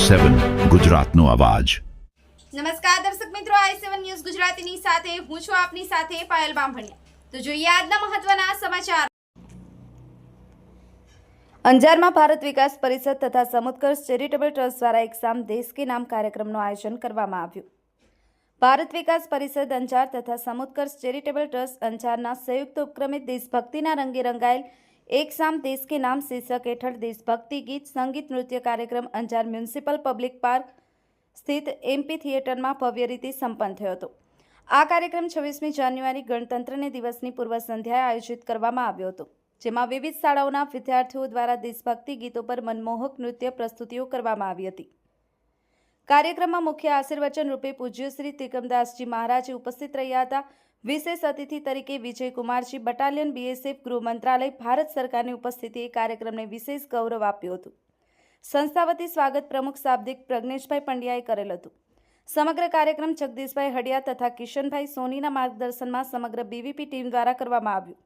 i7 ગુજરાતનો અવાજ। નમસ્કાર દર્શક મિત્રો, i7 ન્યૂઝ ગુજરાતીની સાથે હું છું આપની સાથે પાયલ બામભણિયા। તો જોઈએ આજના મહત્વના સમાચાર। અંજારમાં ભારત વિકાસ પરિષદ તથા સમુત્કર્ષ ચેરિટેબલ ટ્રસ્ટ દ્વારા એક સામ દેશ કે નામ કાર્યક્રમનું આયોજન કરવામાં આવ્યું। ભારત વિકાસ પરિષદ અંજાર તથા સમુત્કર્ષ ચેરિટેબલ ટ્રસ્ટ અંજારના સંયુક્ત ઉપક્રમે દેશભક્તિના રંગે રંગાયેલ એક સામ દેશ કે નામ શીર્ષક હેઠળ દેશભક્તિ ગીત સંગીત નૃત્ય કાર્યક્રમ અંજાર મ્યુનિસિપલ પબ્લિક પાર્ક સ્થિત એમપી થિયેટરમાં ભવ્ય રીતે સંપન્ન થયો હતો। આ કાર્યક્રમ 26મી જાન્યુઆરી ગણતંત્ર દિવસની પૂર્વ સંધ્યાએ આયોજિત કરવામાં આવ્યો હતો, જેમાં વિવિધ શાળાઓના વિદ્યાર્થીઓ દ્વારા દેશભક્તિ ગીતો પર મનમોહક નૃત્ય પ્રસ્તુતિઓ કરવામાં આવી હતી। કાર્યક્રમમાં મુખ્ય આશીર્વચન રૂપે પૂજ્ય શ્રી ત્રિકમદાસજી મહારાજ ઉપસ્થિત રહ્યા હતા। વિશેષ અતિથિ તરીકે વિજયકુમારજી બટાલિયન બીએસએફ ગૃહ મંત્રાલય ભારત સરકારની ઉપસ્થિતિએ કાર્યક્રમને વિશેષ ગૌરવ આપ્યું હતું। સંસ્થા વતી સ્વાગત પ્રમુખ શાબ્દિક પ્રજ્ઞેશભાઈ પંડ્યાએ કરેલ હતું। સમગ્ર કાર્યક્રમ જગદીશભાઈ હડિયા તથા કિશનભાઈ સોનીના માર્ગદર્શનમાં સમગ્ર બીવીપી ટીમ દ્વારા કરવામાં આવ્યું।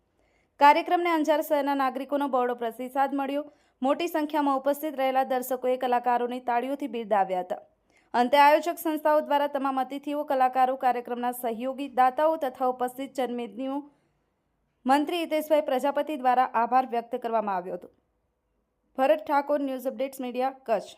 કાર્યક્રમને અંજાર શહેરના નાગરિકોનો બહોળો પ્રતિસાદ મળ્યો। મોટી સંખ્યામાં ઉપસ્થિત રહેલા દર્શકોએ કલાકારોને તાળીઓથી બિરદાવ્યા હતા। અંતે આયોજક સંસ્થાઓ દ્વારા તમામ અતિથિઓ, કલાકારો, કાર્યક્રમના સહયોગી, દાતાઓ તથા ઉપસ્થિત જનમેદનીઓ મંત્રી હિતેશભાઈ પ્રજાપતિ દ્વારા આભાર વ્યક્ત કરવામાં આવ્યો હતો। Bharat Thakor, news updates media, Kutch.